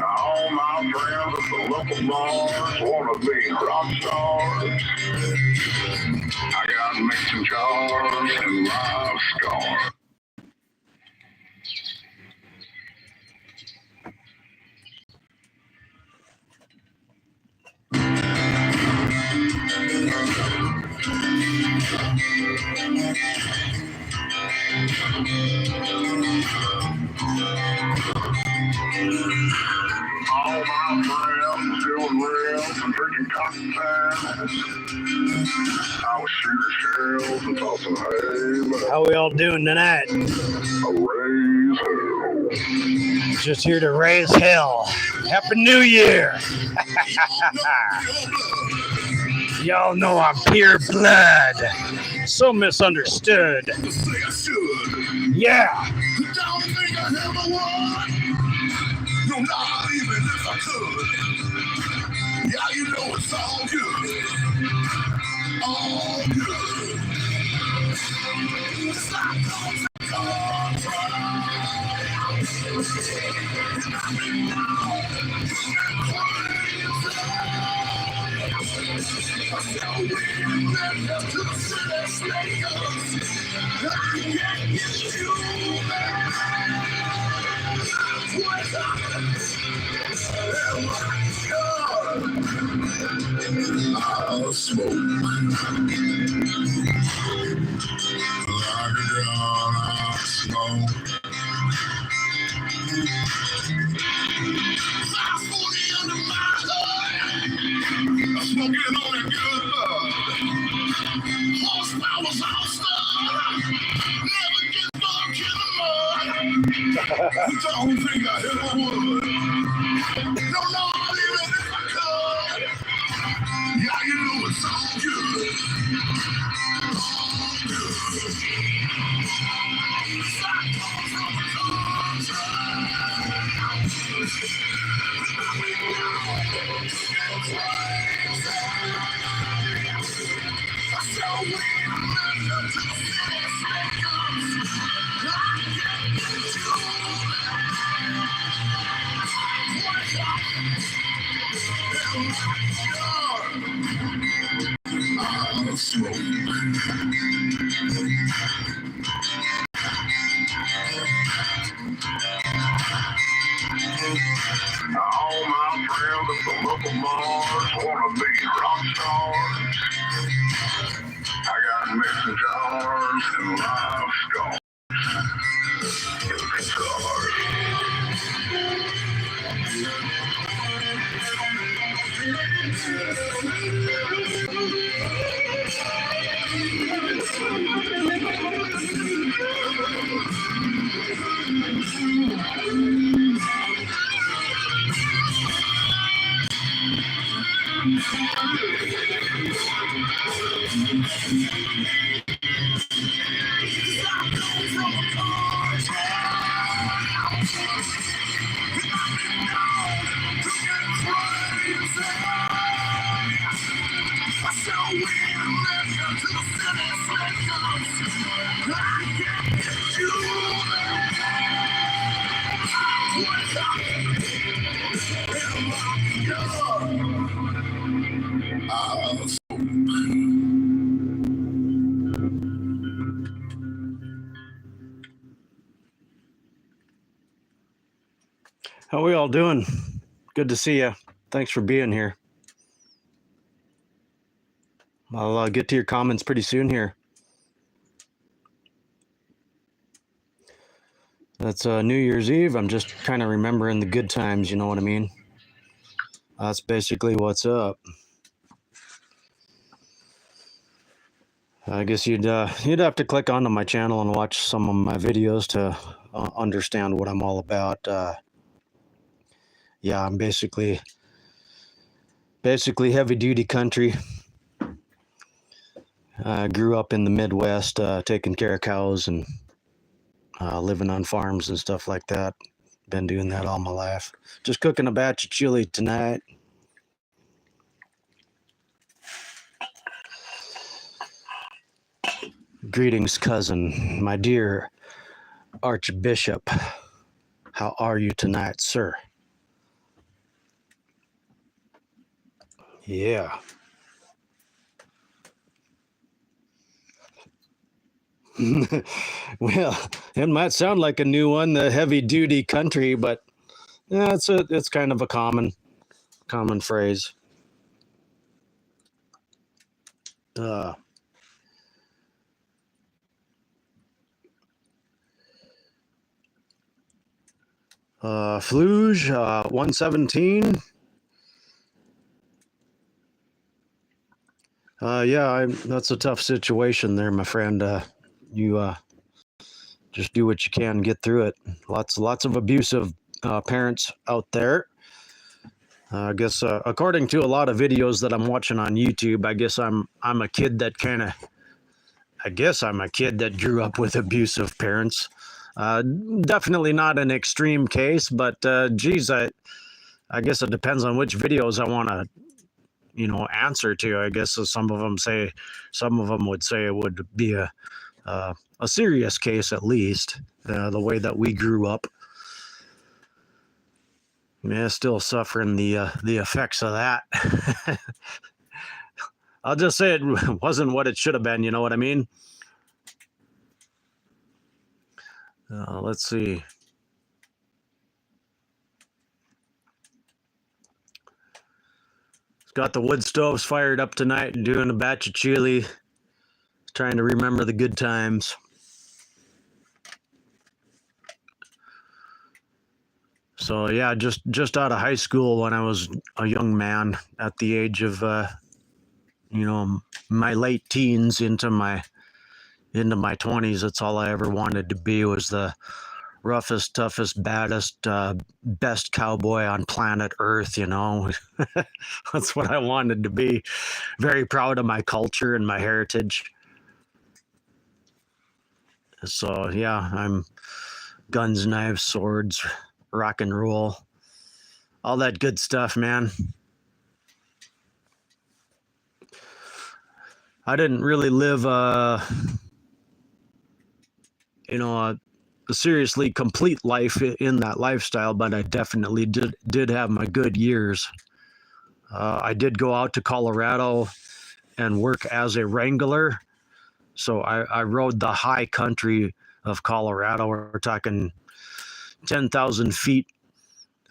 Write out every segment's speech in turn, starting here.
All my friends at the local bars wanna be rock stars. I got mixing jars and live scars. All my friends doing real and drinking cocktails. I was shooting shells and tossing hay. How we all doing tonight? I raise hell. Just here to raise hell. Happy New Year. Y'all know I'm pure blood. So misunderstood. Yeah. Don't think I ever would. No, not even if I could. Yeah, you know it's all good. All good. Stop I'll smoke. I'll smoke. Smoking on that good love. Horsepower's all stuff. Never get stuck in the mud. Don't think I ever would. No, not even if I could. Yeah, you know it's all good. All good. I'll smoke. All my friends at the local bars wanna be rock stars. I got mixing jars and live scars. How we all doing? Good to see you. Thanks for being here. I'll get to your comments pretty soon here. That's New Year's Eve. I'm just kind of remembering the good times, you know what I mean? That's basically what's up. I guess you'd have to click onto my channel and watch some of my videos to understand what I'm all about. Yeah, I'm basically heavy duty country. I grew up in the Midwest, taking care of cows and living on farms and stuff like that. Been doing that all my life. Just cooking a batch of chili tonight. Greetings, cousin, my dear Archbishop. How are you tonight, sir? Yeah. Well, it might sound like a new one, the heavy duty country, but yeah, it's kind of a common phrase. Fluge, 117. Yeah, that's a tough situation there, my friend. You just do what you can, get through it. Lots of abusive parents out there. I guess according to a lot of videos that I'm watching on YouTube, I guess I'm a kid that grew up with abusive parents. Definitely not an extreme case, but geez, I guess it depends on which videos I want to answer to. I guess some of them would say it would be a serious case, at least the way that we grew up. Yeah, still suffering the effects of that. I'll just say it wasn't what it should have been. You know what I mean? Let's see. Got the wood stoves fired up tonight and doing a batch of chili. Trying to remember the good times. So yeah, just out of high school when I was a young man at the age of my late teens into my 20s. That's all I ever wanted to be, was the roughest, toughest, baddest, best cowboy on planet Earth. That's what I wanted to be. Very proud of my culture and my heritage. So yeah, I'm guns, knives, swords, rock and roll, all that good stuff, man. I didn't really live a seriously complete life in that lifestyle, but I definitely did have my good years. I did go out to Colorado and work as a wrangler. So I rode the high country of Colorado. We're talking 10,000 feet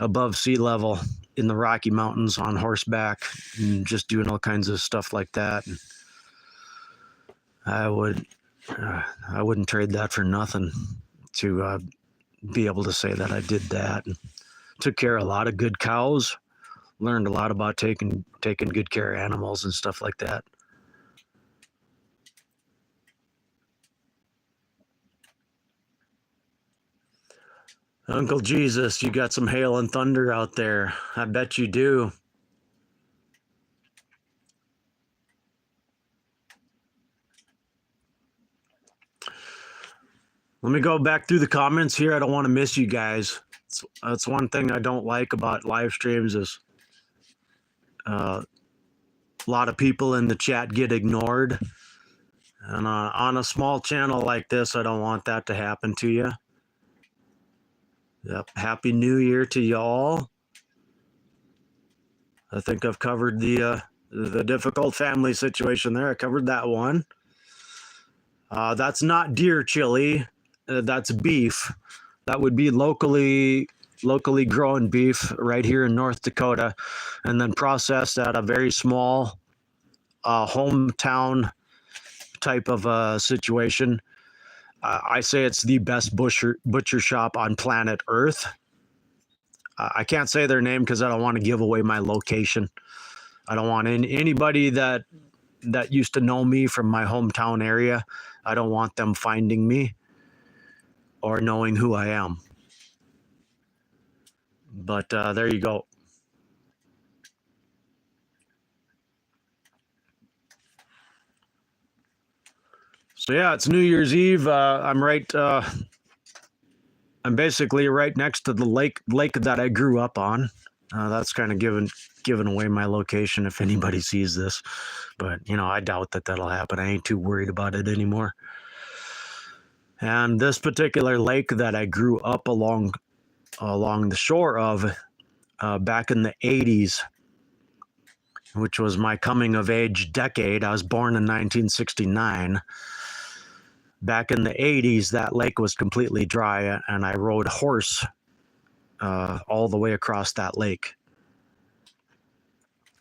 above sea level in the Rocky Mountains on horseback, and just doing all kinds of stuff like that. And I wouldn't trade that for nothing, to be able to say that I did that. And took care of a lot of good cows, learned a lot about taking good care of animals and stuff like that. Uncle Jesus, you got some hail and thunder out there. I bet you do. Let me go back through the comments here. I don't want to miss you guys. That's one thing I don't like about live streams, is a lot of people in the chat get ignored. And on a small channel like this, I don't want that to happen to you. Yep. Happy New Year to y'all. I think I've covered the difficult family situation there. I covered that one. That's not deer chili. That's beef. That would be locally grown beef right here in North Dakota, and then processed at a very small hometown type of situation. I say it's the best butcher shop on planet Earth. I can't say their name because I don't want to give away my location. I don't want anybody that that used to know me from my hometown area. I don't want them finding me or knowing who I am. But there you go. So yeah, it's New Year's Eve. I'm basically right next to the lake that I grew up on. That's kind of giving away my location if anybody sees this. But I doubt that'll happen. I ain't too worried about it anymore. And this particular lake that I grew up along the shore of back in the 80s, which was my coming of age decade. I was born in 1969. Back in the 80s, that lake was completely dry, and I rode horse all the way across that lake.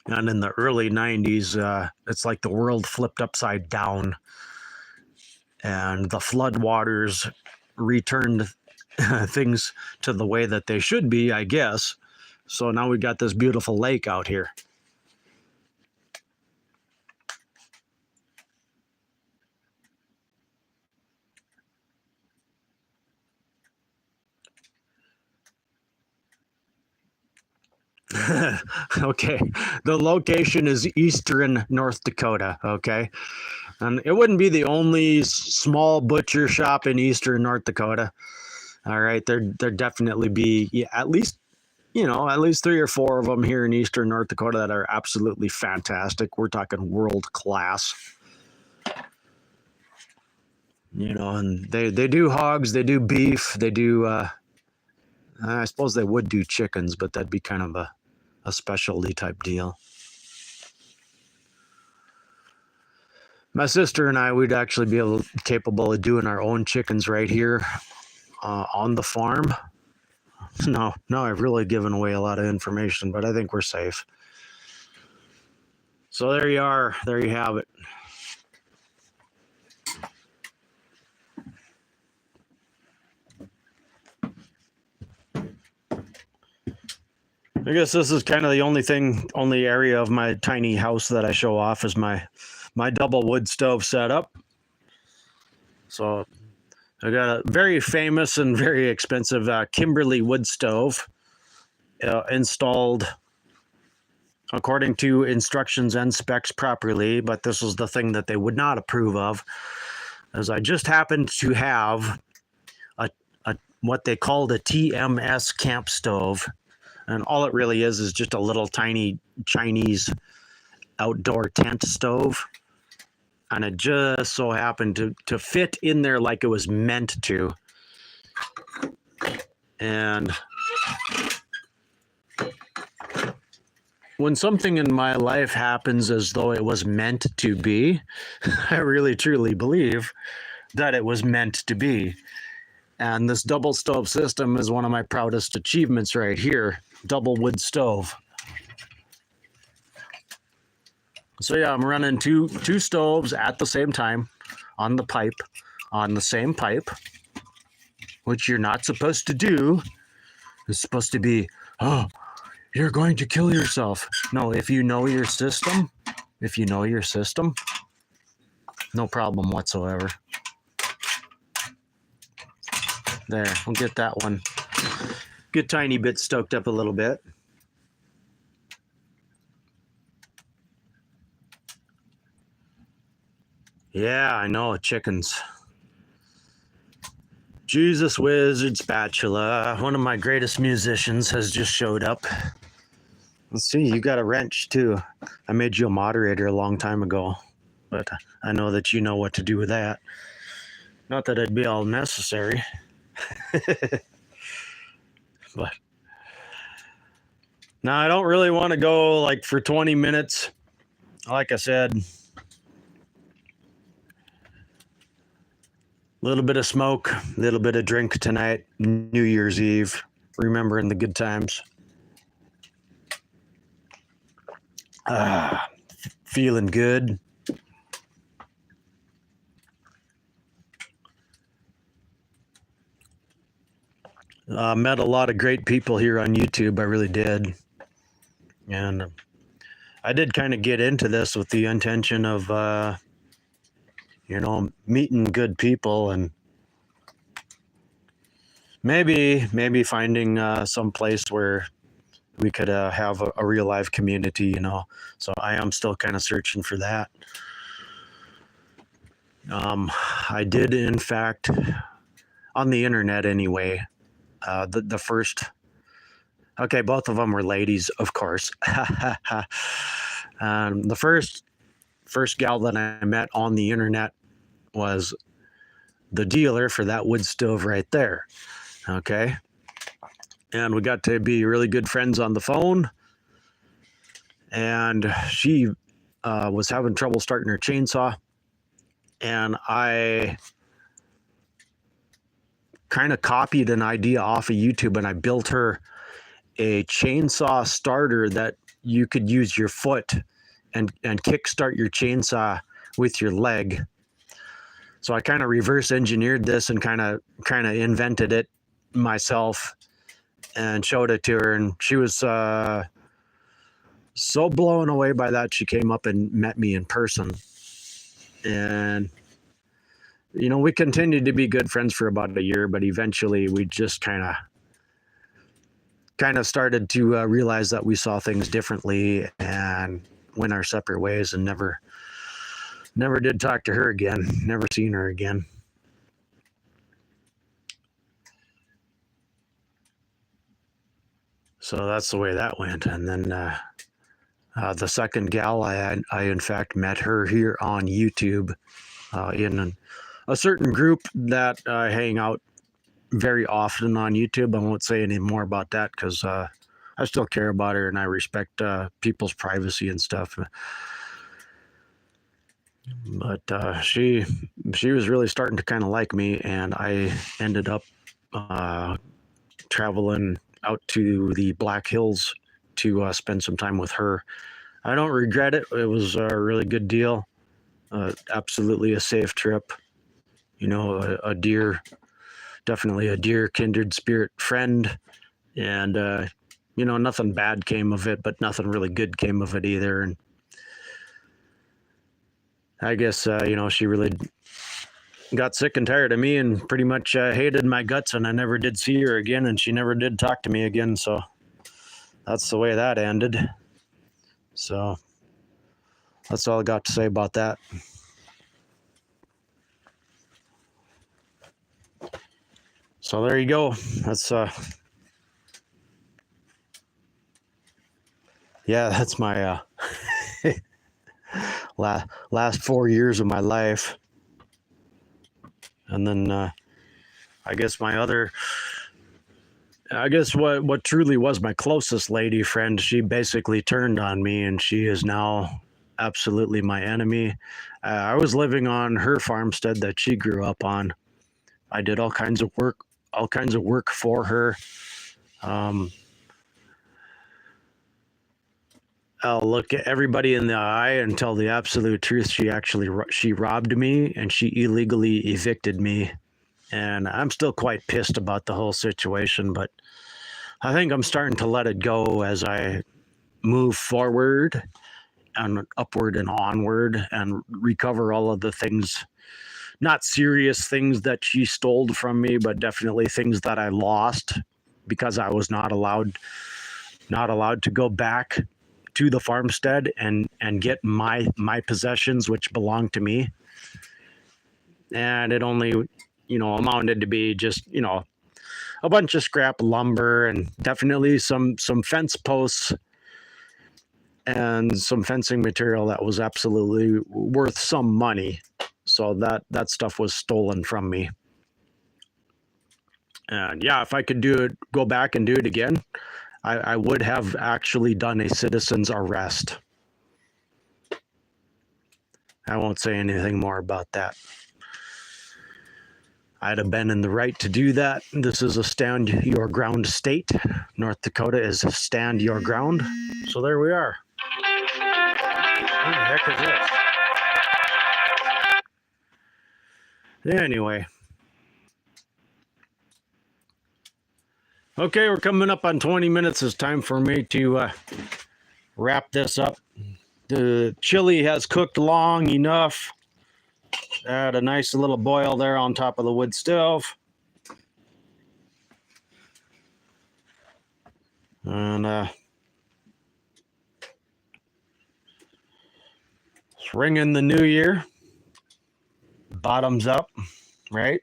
And in the early 90s, it's like the world flipped upside down, and the floodwaters returned things to the way that they should be, I guess. So now we got this beautiful lake out here. Okay, the location is eastern North Dakota. Okay, and it wouldn't be the only small butcher shop in eastern North Dakota. All right, there definitely be at least 3 or 4 of them here in eastern North Dakota that are absolutely fantastic. We're talking world class. And they do hogs, they do beef, they do. I suppose they would do chickens, but that'd be kind of a specialty type deal. My sister and I would actually be capable of doing our own chickens right here on the farm. No, I've really given away a lot of information, but I think we're safe. So there you are. There you have it. I guess this is kind of the only area of my tiny house that I show off is my double wood stove setup. So I got a very famous and very expensive Kimberly wood stove installed according to instructions and specs properly, but this is the thing that they would not approve of, as I just happened to have a what they called a TMS camp stove. And all it really is just a little tiny Chinese outdoor tent stove. And it just so happened to fit in there like it was meant to. And when something in my life happens as though it was meant to be, I really truly believe that it was meant to be. And this double stove system is one of my proudest achievements right here. Double wood stove. So yeah, I'm running two stoves at the same time on the same pipe, which you're not supposed to do. It's supposed to be, oh, you're going to kill yourself. No, if you know your system, no problem whatsoever. There, we'll get that one. Get tiny bit stoked up a little bit. Yeah, I know, chickens. Jesus Wizard Spatula, one of my greatest musicians, has just showed up. Let's see, you got a wrench too. I made you a moderator a long time ago, but I know that you know what to do with that. Not that it'd be all necessary. But now I don't really want to go like for 20 minutes. Like I said, a little bit of smoke, a little bit of drink tonight, New Year's Eve, remembering the good times. Feeling good. Met a lot of great people here on YouTube. I really did. And I did kind of get into this with the intention of, meeting good people and maybe finding some place where we could have a real live community, So I am still kind of searching for that. I did, in fact, on the internet anyway, the first, okay, both of them were ladies, of course. The first gal that I met on the internet was the dealer for that wood stove right there. Okay. And we got to be really good friends on the phone. And she was having trouble starting her chainsaw. And I kind of copied an idea off of YouTube, and I built her a chainsaw starter that you could use your foot and kickstart your chainsaw with your leg. So I kind of reverse engineered this and kind of invented it myself and showed it to her, and she was so blown away by that, she came up and met me in person. And we continued to be good friends for about a year, but eventually we just kind of started to realize that we saw things differently and went our separate ways, and never did talk to her again, never seen her again. So that's the way that went. And then the second gal, I in fact met her here on YouTube in a certain group that I hang out very often on YouTube. I won't say any more about that because I still care about her and I respect people's privacy and stuff. But she was really starting to kind of like me, and I ended up traveling out to the Black Hills to spend some time with her. I don't regret it. It was a really good deal. Absolutely a safe trip. Definitely a dear kindred spirit friend. And, nothing bad came of it, but nothing really good came of it either. And I guess, she really got sick and tired of me and pretty much hated my guts, and I never did see her again, and she never did talk to me again. So that's the way that ended. So that's all I got to say about that. So there you go. That's that's my last 4 years of my life. And then I guess what truly was my closest lady friend, she basically turned on me, and she is now absolutely my enemy. I was living on her farmstead that she grew up on. I did all kinds of work for her. I'll look at everybody in the eye and tell the absolute truth. She robbed me, and she illegally evicted me. And I'm still quite pissed about the whole situation, but I think I'm starting to let it go as I move forward and upward and onward and recover all of the things, not serious things that she stole from me, but definitely things that I lost because I was not allowed to go back to the farmstead and get my possessions, which belonged to me. And it only, amounted to be just, a bunch of scrap lumber and definitely some fence posts and some fencing material that was absolutely worth some money. So that stuff was stolen from me. And yeah, if I could go back and do it again, I would have actually done a citizen's arrest. I won't say anything more about that. I'd have been in the right to do that. This is a stand your ground state. North Dakota is a stand your ground. So there we are. What the heck is this? Anyway. Okay, we're coming up on 20 minutes. It's time for me to wrap this up. The chili has cooked long enough. Add a nice little boil there on top of the wood stove. And let's ring in the new year. Bottoms up, right?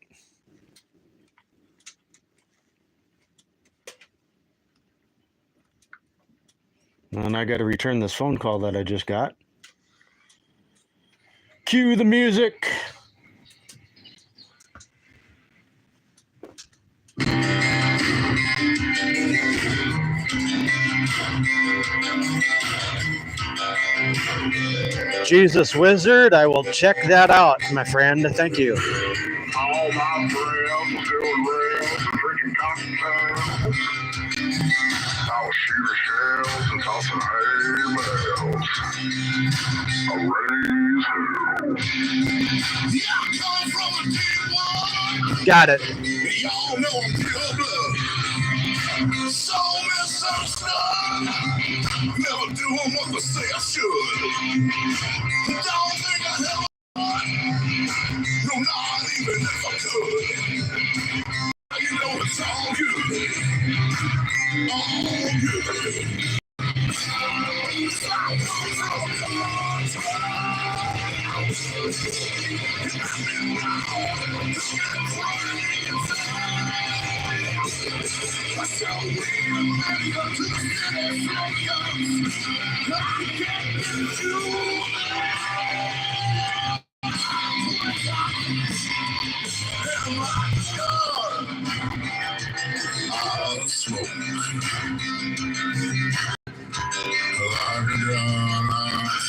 And I got to return this phone call that I just got. Cue the music. Jesus Wizard, I will check that out, my friend. Thank you. All my friends doing rails and drinking cocktails. I'll shoot a shells and toss some hay bales. I raise hell. Yeah, I come from a deep one. Got it. Y'all know I'm pure blood. So misunderstood. Never doing what they say I should. Don't think I have no, not even if I could. You know it's all good. All good.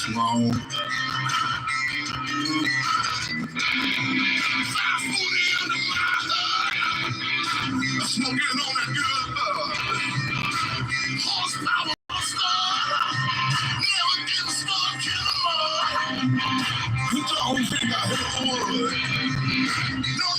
Smoke. Smoke. Smoking on that good horsepower star. Never get stuck in the mud. Don't think I ever would. No,